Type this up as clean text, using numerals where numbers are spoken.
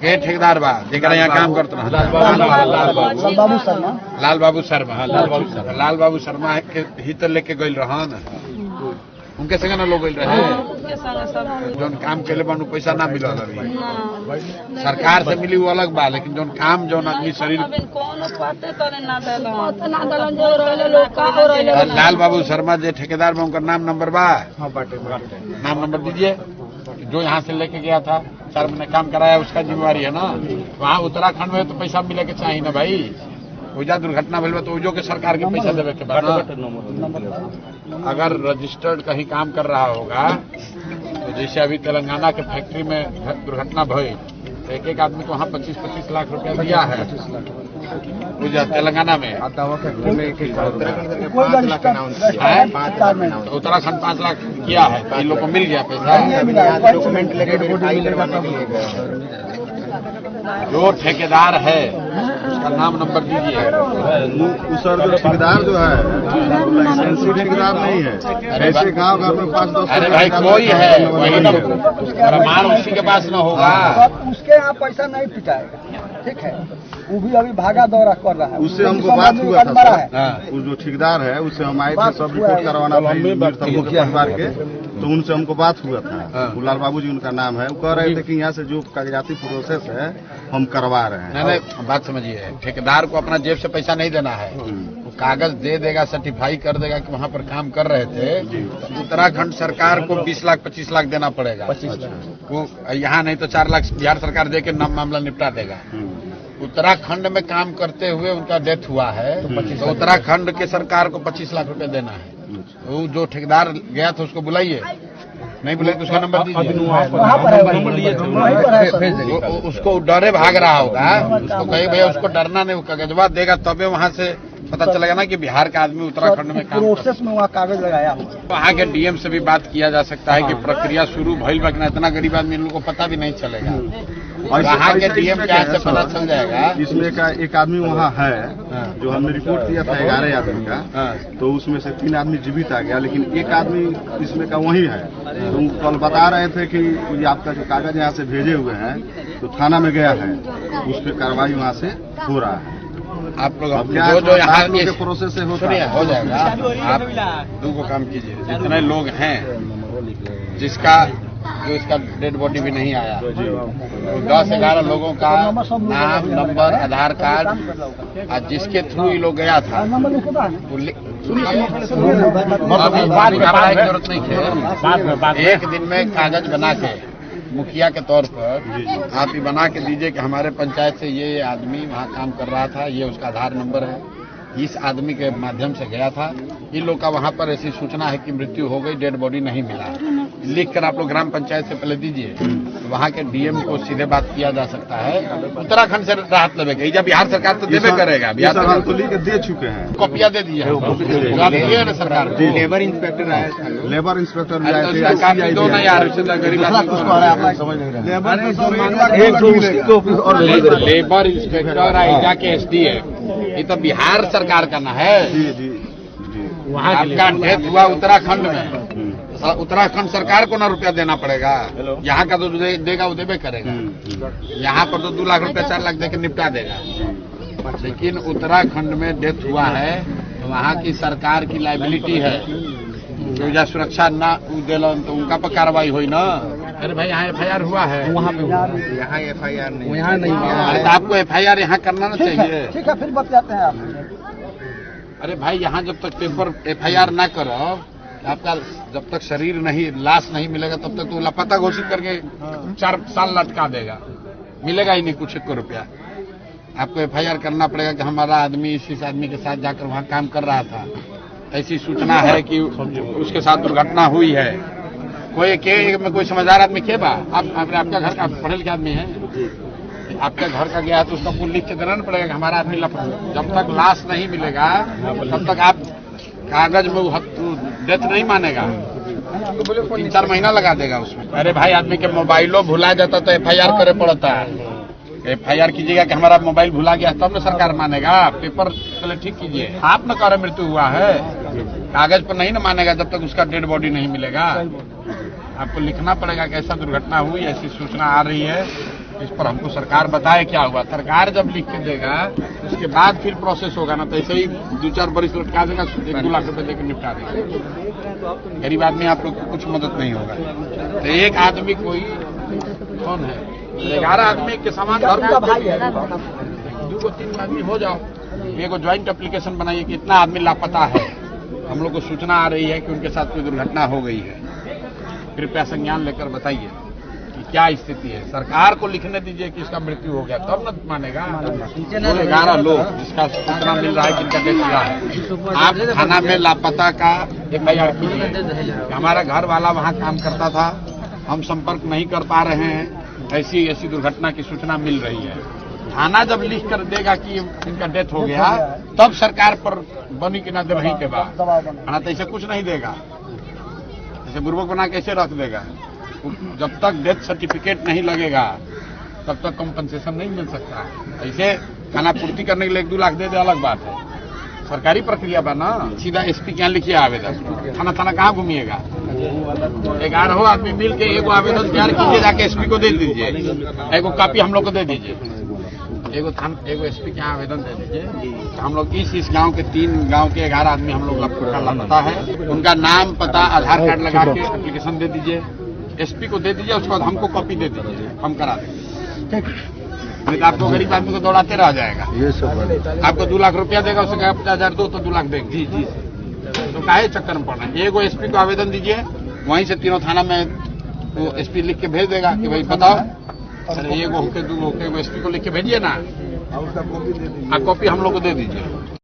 के ठेकेदार बा जेकरा यहाँ काम करते लाल बाबू शर्मा लाल बाबू शर्मा के ही तो लेके गई रहन उनके संगे ना लोग गई रहे जो काम के लिए पैसा ना मिला अभी सरकार से मिली वो अलग बा लेकिन जो काम जो आदमी शरीर लाल बाबू शर्मा जो ठेकेदार में उनका नाम नंबर बा नाम नंबर दीजिए जो यहाँ से लेके गया था 4 महीने काम कराया उसका जिम्मेवारी है ना वहाँ उत्तराखंड में तो पैसा मिले के चाहिए ना भाई वजह दुर्घटना भइल तो उजो के सरकार के पैसा देवे के बाद अगर रजिस्टर्ड कहीं काम कर रहा होगा तो जैसे अभी तेलंगाना के फैक्ट्री में दुर्घटना भई तो एक आदमी को वहाँ 25-25 लाख रुपया दिया है तेलंगाना में उत्तराखंड 5 लाख किया है तो इन लोग को मिल गया पैसा डॉक्यूमेंट जो ठेकेदार है उसका नाम नंबर दीजिए सर जो ठेकेदार जो है लाइसेंसी ठेकेदार नहीं है ऐसे गांव घर में 5-10 अरे भाई कोई है वही ना प्रमाण उसी के पास न होगा उसके यहाँ पैसा नहीं पिटाएगा ठीक है वो भी अभी भागा दौरा कर रहा है उससे हमको बात हुआ था वो जो ठेकेदार है उससे हम आए थे सब रिपोर्ट करवाना था मुखिया परिवार के तो उनसे हमको बात हुआ था लाल बाबू जी उनका नाम है वो कह रहे थे कि यहाँ से जो कागजाती प्रोसेस है हम करवा रहे हैं नहीं बात समझिए ठेकेदार को अपना जेब से पैसा नहीं देना है वो कागज दे देगा सर्टिफाई कर देगा कि वहाँ पर काम कर रहे थे तो उत्तराखंड सरकार को 20 लाख 25 लाख देना पड़ेगा वो यहाँ नहीं तो 4 लाख बिहार सरकार दे के मामला निपटा देगा उत्तराखंड में काम करते हुए उनका डेथ हुआ है तो उत्तराखंड के सरकार को 25 लाख रुपए देना है वो जो ठेकेदार गया था उसको बुलाइए नहीं बुलाइए तो उसका नंबर दीजिए उसको डरे भाग रहा होगा उसको कहे भैया उसको डरना नहीं वो कागजवा देगा तबे वहाँ से पता चलेगा ना कि बिहार का आदमी उत्तराखंड में काम प्रोसेस में वहाँ कागज लगाया वहाँ के डीएम से भी बात किया जा सकता है कि प्रक्रिया शुरू भइल बा कि इतना गरीब आदमी इन लोगों को पता भी नहीं चलेगा वहाँ के डीएम क्या से पता चल जाएगा इसमें का एक आदमी वहाँ है जो हमने रिपोर्ट किया था 11 आदमी का तो उसमें से 3 आदमी जीवित आ गया लेकिन एक आदमी इसमें का वही है तो कल बता रहे थे कि आपका जो कागज यहाँ से भेजे हुए हैं तो थाना में गया है उस पर कार्रवाई वहाँ से हो रहा है आप लोग जो यहाँ के प्रोसेस से हो जाएगा आप 2 को काम कीजिए जितने लोग हैं जिसका जो इसका डेड बॉडी भी नहीं आया 10-11 लोगों का नाम नंबर आधार कार्ड और जिसके थ्रू ये लोग गया था जरूरत नहीं है एक दिन में कागज बना के मुखिया के तौर पर आप ही बना के दीजिए कि हमारे पंचायत से ये आदमी वहाँ काम कर रहा था ये उसका आधार नंबर है इस आदमी के माध्यम से गया था इन लोग का वहाँ पर ऐसी सूचना है कि मृत्यु हो गई डेड बॉडी नहीं मिला लिख कर आप लोग ग्राम पंचायत से पहले दीजिए वहाँ के डीएम को सीधे बात किया जा सकता है उत्तराखंड से राहत लेवे जब बिहार सरकार तो देवे करेगा बिहार सरकार तो लेकर दे चुके हैं कॉपिया दे दी है सरकार लेबर इंस्पेक्टर आए लेबर इंस्पेक्टर दो नहीं आ रहे लेबर इंस्पेक्टर आइजा के SDM ये तो बिहार सरकार का ना है वहाँ आपका डेथ हुआ उत्तराखंड में उत्तराखंड सरकार को ना रुपया देना पड़ेगा यहाँ का तो देगा वो देवे करेगा यहाँ पर तो 2 लाख रुपया 4 लाख देकर निपटा देगा लेकिन उत्तराखंड में डेथ हुआ है तो वहाँ की सरकार की लाइबिलिटी है जो या सुरक्षा ना दिलन तो उनका पर कार्रवाई हुई ना अरे भाई यहाँ FIR हुआ है वहाँ पे यहाँ FIR नहीं यहाँ नहीं अरे तो आपको FIR यहाँ करना ना चाहिए ठीक है फिर बताते हैं आप अरे भाई यहाँ जब तक पेपर FIR ना करो आपका जब तक शरीर नहीं लाश नहीं मिलेगा तब तक तो लापता घोषित करके 4 साल लटका देगा मिलेगा ही नहीं कुछ 1 रुपया आपको FIR करना पड़ेगा कि हमारा आदमी इस आदमी के साथ जाकर वहाँ काम कर रहा था ऐसी सूचना है कि उसके साथ दुर्घटना हुई है कोई समझदार आदमी के बा आपका घर का पढ़े लिखे आदमी है आपके घर का गया है तो उसका कुल लिख के देना पड़ेगा कि हमारा आदमी जब तक लाश नहीं मिलेगा तब तक आप कागज में डेथ नहीं मानेगा 3-4 महीना लगा देगा उसमें अरे भाई आदमी के मोबाइलो भुला जाता तो FIR करे पड़ता है FIR कीजिएगा कि हमारा मोबाइल भुला गया तब न सरकार मानेगा पेपर पहले ठीक कीजिए आप न कह मृत्यु हुआ है कागज पर नहीं न मानेगा जब तक उसका डेड बॉडी नहीं मिलेगा आपको लिखना पड़ेगा कि ऐसा दुर्घटना हुई ऐसी सूचना आ रही है इस पर हमको सरकार बताए क्या हुआ। सरकार जब लिख के देगा उसके बाद फिर प्रोसेस होगा ना, तो ऐसे ही 2-4 बरिस लटका देगा, 1-2 लाख रुपए देकर निपटा देगा। गरीब आदमी आप लोग को कुछ मदद नहीं होगा। तो एक आदमी कोई कौन है, 11 आदमी के समान धर्म का भाई है, 2-3 आदमी हो जाओ, एगो ज्वाइंट एप्लीकेशन बनाइए कि इतना आदमी लापता है, हम लोग को सूचना आ रही है कि उनके साथ कोई दुर्घटना हो गई है, कृपया संज्ञान लेकर बताइए कि क्या स्थिति है। सरकार को लिखने दीजिए कि इसका मृत्यु हो गया, तब न मानेगा। 11 लोग जिसका सूचना मिल रहा है जिनका डेथ हुआ है, आप थाना में लापता का FIR कीजिए। हमारा घर वाला वहाँ काम करता था, हम संपर्क नहीं कर पा रहे हैं, ऐसी दुर्घटना की सूचना मिल रही है। थाना जब लिख कर देगा कि इनका डेथ हो गया, तब सरकार पर बनी कि ना दे वहीं के बाद, खाना तो ऐसे कुछ नहीं देगा, ऐसे बुर्बक बना कैसे रख देगा। जब तक डेथ सर्टिफिकेट नहीं लगेगा तब तक कॉम्पनसेशन नहीं मिल सकता। ऐसे खाना पूर्ति करने के लिए 1-2 लाख दे दे अलग बात है, सरकारी प्रक्रिया बा ना। सीधा SP के यहाँ लिखिए आवेदन, थाना कहाँ घूमिएगा। 11 आदमी मिल के एगो आवेदन तैयार कीजिए, जाके SP को दे दीजिए, एगो कॉपी हम लोग को दे दीजिए, एगो SP के यहाँ आवेदन दे दीजिए। हम लोग इस गांव के 3 गांव के 11 आदमी हम लोग लापता है, उनका नाम पता आधार कार्ड लगा के एप्लीकेशन दे दीजिए, SP को दे दीजिए, उसके बाद हमको कॉपी दे दीजिए, हम करा देंगे। नहीं तो आपको गरीब आदमी को दौड़ाते रह जाएगा। ये सब आपको 2 लाख रुपया देगा, उससे 50,000 दो तो 2 लाख देंगे। जी तो काहे चक्कर में पड़ना है। एगो SP को आवेदन दीजिए, वहीं से तीनों थाना में वो SP लिख के भेज देगा कि भाई बताओ, अरे 1 होके 2 होके, वो SP को लिख के भेजिए ना, कॉपी हम लोग को दे दीजिए।